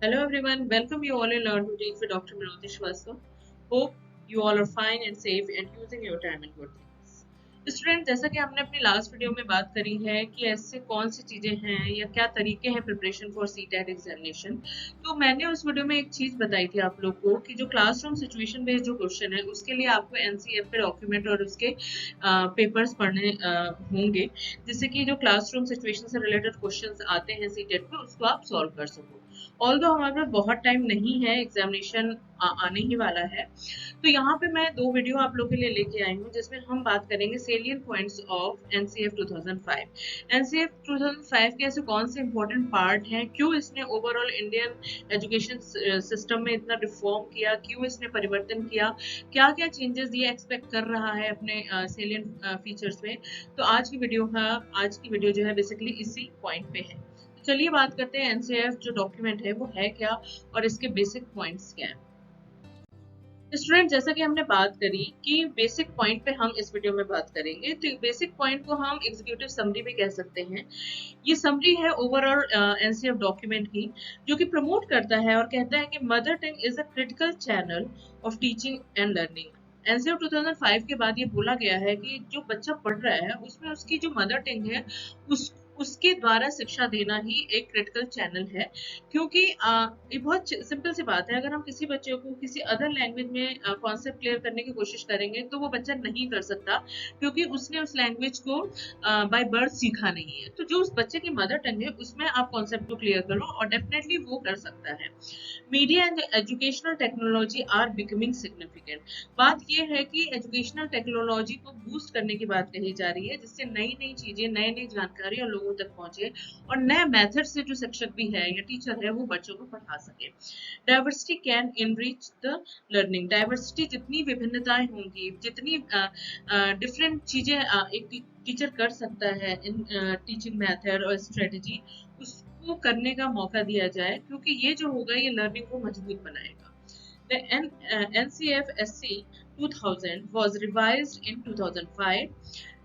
Hello everyone, welcome you all in Learn to Teach with Dr. Manoj Shrivastava. Hope you all are fine and safe and using your time in good things. Student, जैसा कि हमने अपनी last video में बात करी है कि ऐसे कौन सी चीजें हैं या क्या तरीके हैं प्रिपरेशन फॉर सीटेट एग्जामिनेशन, तो मैंने उस वीडियो में एक चीज बताई थी आप लोग को कि जो क्लासरूम सिचुएशन बेस्ड जो क्वेश्चन है उसके लिए आपको एनसीएफ पे डॉक्यूमेंट और उसके पेपर्स पढ़ने होंगे, जिससे कि जो क्लासरूम सिचुएशन से रिलेटेड क्वेश्चंस आते हैं सीटेट पे उसको आप सॉल्व कर सको। ऑल्दो हमारे पास बहुत टाइम नहीं है, एग्जामिनेशन आने ही वाला है, तो यहाँ पे मैं 2 वीडियो आप लोगों के लिए लेके आई हूँ जिसमें हम बात करेंगे salient points of NCF 2005। NCF 2005 के ऐसे कौन से इंपॉर्टेंट पार्ट हैं, क्यों इसने ओवरऑल इंडियन एजुकेशन सिस्टम में इतना रिफॉर्म किया, क्यों इसने परिवर्तन किया, क्या क्या चेंजेस ये एक्सपेक्ट कर रहा है अपने सेलियंट फीचर्स में। तो आज की वीडियो जो है बेसिकली इसी पॉइंट पे है। चलिए बात करते हैं एनसीएफ जो डॉक्यूमेंट है वो है क्या और इसके बेसिक पॉइंट्स क्या हैं। स्टूडेंट, जैसा कि हमने बात करी कि बेसिक पॉइंट पे हम इस वीडियो में बात करेंगे, तो बेसिक पॉइंट को हम एग्जीक्यूटिव समरी भी कह सकते हैं। ये समरी है ओवरऑल एनसीएफ डॉक्यूमेंट की, जो कि प्रमोट करता है और कहता है कि mother tongue is a critical channel of teaching and learning. NCF 2005 के बाद ये बोला गया है कि जो बच्चा पढ़ रहा है उसमें उसकी जो मदर टंग है उसके द्वारा शिक्षा देना ही एक क्रिटिकल चैनल है, क्योंकि ये बहुत सिंपल सी बात है। अगर हम किसी बच्चे को किसी अदर लैंग्वेज में कॉन्सेप्ट क्लियर करने की कोशिश करेंगे तो वो बच्चा नहीं कर सकता, क्योंकि उसने उस लैंग्वेज को बाय बर्थ सीखा नहीं है। तो जो उस बच्चे की मदर टंग है उसमें आप कॉन्सेप्ट को क्लियर करो और डेफिनेटली वो कर सकता है। Media and educational technology are becoming significant. बात यह है कि एजुकेशनल टेक्नोलॉजी को बूस्ट करने की बात कही जा रही है, जिससे नई नई चीजें, नई नई जानकारी और लोगों तक पहुंचे और नए मेथड से जो शिक्षक भी है या टीचर है वो बच्चों को पढ़ा सके। Diversity can enrich the learning. Diversity, जितनी विभिन्नताएं होंगी, जितनी डिफरेंट चीजें एक टीचर कर सकता है इन टीचिंग मेथड और स्ट्रेटजी, उसको करने का मौका दिया जाए, क्योंकि ये जो होगा ये लर्निंग को मजबूत बनाएगा। The NCF-SC 2000 was revised in 2005,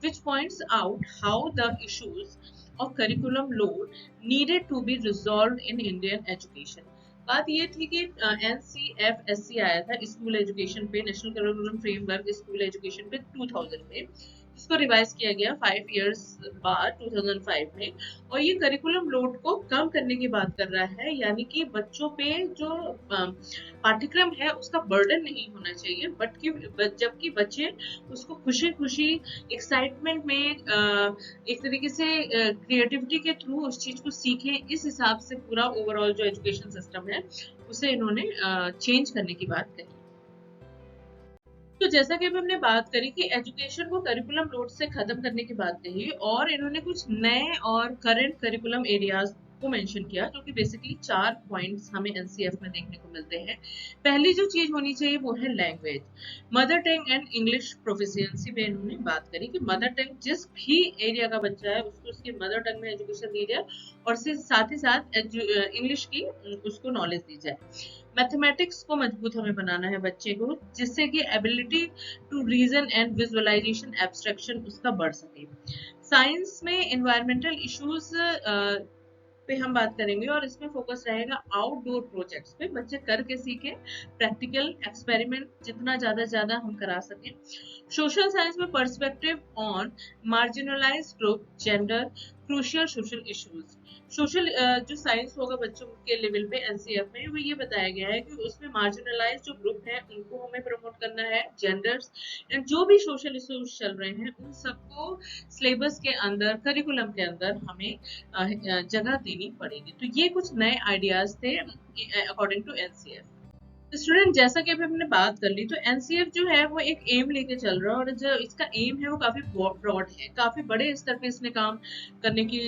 which points out how the issues of curriculum load needed to be resolved in Indian education. बात ये थी कि NCF-SC आया था स्कूल एजुकेशन पे, national curriculum framework school education पे 2000 में, जिसको रिवाइज किया गया 5 इयर्स बाद 2005 में, और ये करिकुलम लोड को कम करने की बात कर रहा है, यानी कि बच्चों पे जो पाठ्यक्रम है उसका बर्डन नहीं होना चाहिए, जबकि बच्चे उसको खुशी खुशी एक्साइटमेंट में एक तरीके से क्रिएटिविटी के थ्रू उस चीज को सीखें। इस हिसाब से पूरा ओवरऑल जो एजुकेशन सिस्टम है उसे इन्होंने चेंज करने की बात कही। तो जैसा कि अभी हमने बात करी कि एजुकेशन को करिकुलम लोड से खत्म करने की बात कही, और इन्होंने कुछ नए और करंट करिकुलम एरियाज को मेंशन किया, जो कि बेसिकली 4 पॉइंट्स हमें एनसीएफ में देखने को मिलते हैं। पहली जो चीज होनी चाहिए वो है language. Mother tongue and English proficiency पे इन्होंने बात करी कि मदर टंग जिस भी एरिया का बच्चा है उसको उसकी मदर टंग में एजुकेशन दी जाए, और साथ ही साथ इंग्लिश की उसको नॉलेज दी जाए। मैथमेटिक्स को मजबूत हमें बनाना है बच्चे को, जिससे कि ability to reason and visualization abstraction उसका बढ़ सके। साइंस में एनवायरमेंटल इश्यूज पे हम बात करेंगे, और इसमें फोकस रहेगा आउटडोर प्रोजेक्ट्स पे, बच्चे करके सीखें, प्रैक्टिकल एक्सपेरिमेंट जितना ज्यादा हम करा सकें। सोशल साइंस में perspective on marginalised group, gender, crucial social issues. Social जो साइंस होगा बच्चों के लेवल पे एनसीएफ में, वो ये बताया गया है कि उसमें मार्जिनलाइज जो ग्रुप है उनको हमें प्रमोट करना है, जेंडर्स एंड जो भी सोशल इश्यूज चल रहे हैं उन सबको सिलेबस के अंदर, करिकुलम के अंदर हमें जगह देनी पड़ेगी। तो ये कुछ नए आइडियाज थे अकॉर्डिंग टू एनसीएफ। स्टूडेंट, जैसा कि अभी हमने बात कर ली, तो एनसीएफ जो है वो एक एम लेके चल रहा है, और जो इसका एम है वो काफी ब्रॉड है, काफी बड़े स्तर पे इसने काम करने की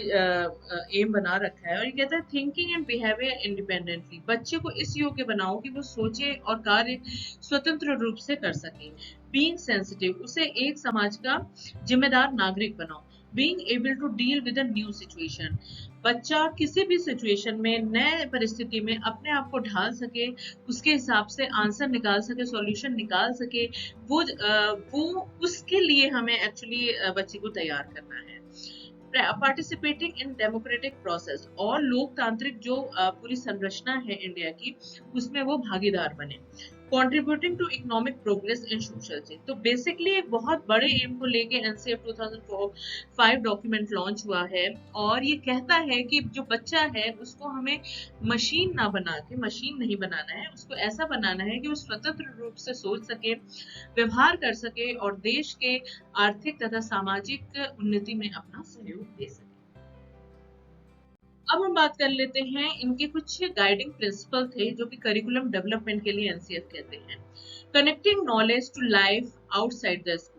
एम बना रखा है। और ये कहता है थिंकिंग एंड बिहेवियर इंडिपेंडेंटली। बच्चे को इस योग्य बनाओ कि वो सोचे और कार्य स्वतंत्र रूप से कर सके। बीइंग सेंसिटिव, उसे एक समाज का जिम्मेदार नागरिक बनाओ। Being able to deal with a new situation, बच्चा किसी भी सिचुएशन में, नए परिस्थिति में अपने आप को ढाल सके, उसके हिसाब से आंसर निकाल सके, सॉल्यूशन निकाल सके, वो उसके लिए हमें एक्चुअली बच्चे को तैयार करना है। पार्टिसिपेटिंग इन डेमोक्रेटिक प्रोसेस, और लोकतांत्रिक जो पूरी संरचना है इंडिया की उसमें वो भागीदार बने। Contributing to economic progress in social change, तो बेसिकली एक बहुत बड़े एम को लेके एनसीएफ 2005 डॉक्यूमेंट लॉन्च हुआ है, और ये कहता है कि जो बच्चा है उसको हमें मशीन ना बना के, मशीन नहीं बनाना है, उसको ऐसा बनाना है कि वो स्वतंत्र रूप से सोच सके, व्यवहार कर सके और देश के आर्थिक तथा सामाजिक उन्नति में अपना सहयोग दे सके। अब हम बात कर लेते हैं इनके कुछ गाइडिंग प्रिंसिपल थे जो कि करिकुलम डेवलपमेंट के लिए एनसीएफ कहते हैं। Connecting knowledge to life outside the school,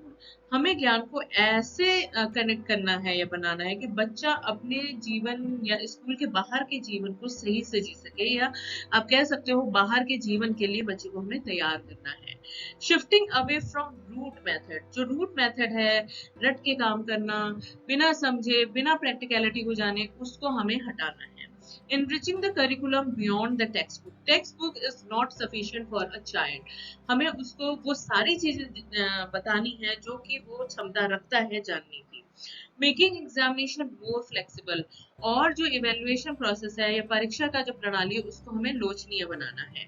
हमें ज्ञान को ऐसे कनेक्ट करना है या बनाना है कि बच्चा अपने जीवन या स्कूल के बाहर के जीवन को सही से जी सके, या आप कह सकते हो बाहर के जीवन के लिए बच्चे को हमें तैयार करना है। Shifting away from rote method, जो रूट मेथड है रट के काम करना, बिना समझे बिना प्रैक्टिकलिटी को जाने, उसको हमें हटाना है। Enriching the curriculum beyond the textbook. Textbook is not sufficient for a child. हमें उसको वो सारी चीजें बतानी है जो कि वो क्षमता रखता है जानने की। Making examination more flexible, और जो evaluation process है या परीक्षा का जो प्रणाली है उसको हमें लोचनीय बनाना है।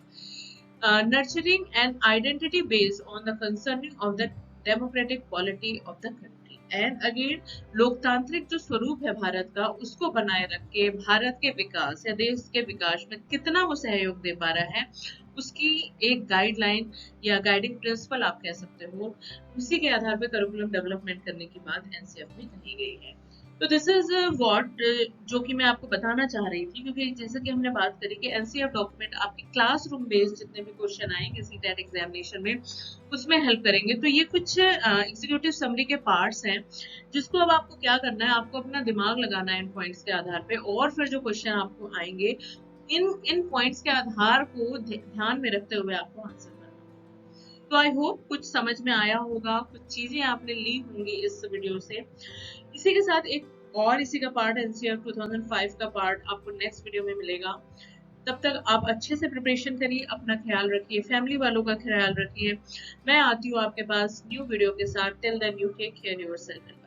Nurturing an identity based on the concerning of the democratic quality of the country. And again लोकतांत्रिक जो स्वरूप है भारत का उसको बनाए रख के भारत के विकास या देश के विकास में कितना वो सहयोग दे पा रहा है, उसकी एक गाइडलाइन या गाइडिंग प्रिंसिपल आप कह सकते हो, उसी के आधार पर करिकुलम डेवलपमेंट करने की बात एनसीएफ में कही गई है। तो दिस इज व्हाट जो कि मैं आपको बताना चाह रही थी, क्योंकि जैसे कि हमने बात करी कि एनसीएफ डॉक्यूमेंट आपके क्लासरूम बेस्ड जितने भी क्वेश्चन आएंगे सीटेट एग्जामिनेशन में उसमें हेल्प करेंगे। तो ये कुछ एग्जीक्यूटिव समरी के पार्ट्स हैं जिसको अब आपको क्या करना है, आपको अपना दिमाग लगाना है इन पॉइंट्स के आधार पे, और फिर जो क्वेश्चन आपको आएंगे इन पॉइंट्स के आधार को ध्यान में रखते हुए आपको आंसर करना। तो आई होप कुछ समझ में आया होगा, कुछ चीजें आपने ली होंगी इस वीडियो से। इसी के साथ एक और इसी का पार्ट एनसीएफ 2005 का पार्ट आपको नेक्स्ट वीडियो में मिलेगा। तब तक आप अच्छे से प्रिपरेशन करिए, अपना ख्याल रखिए, फैमिली वालों का ख्याल रखिए। मैं आती हूँ आपके पास न्यू वीडियो के साथ। Till then you take care yourself.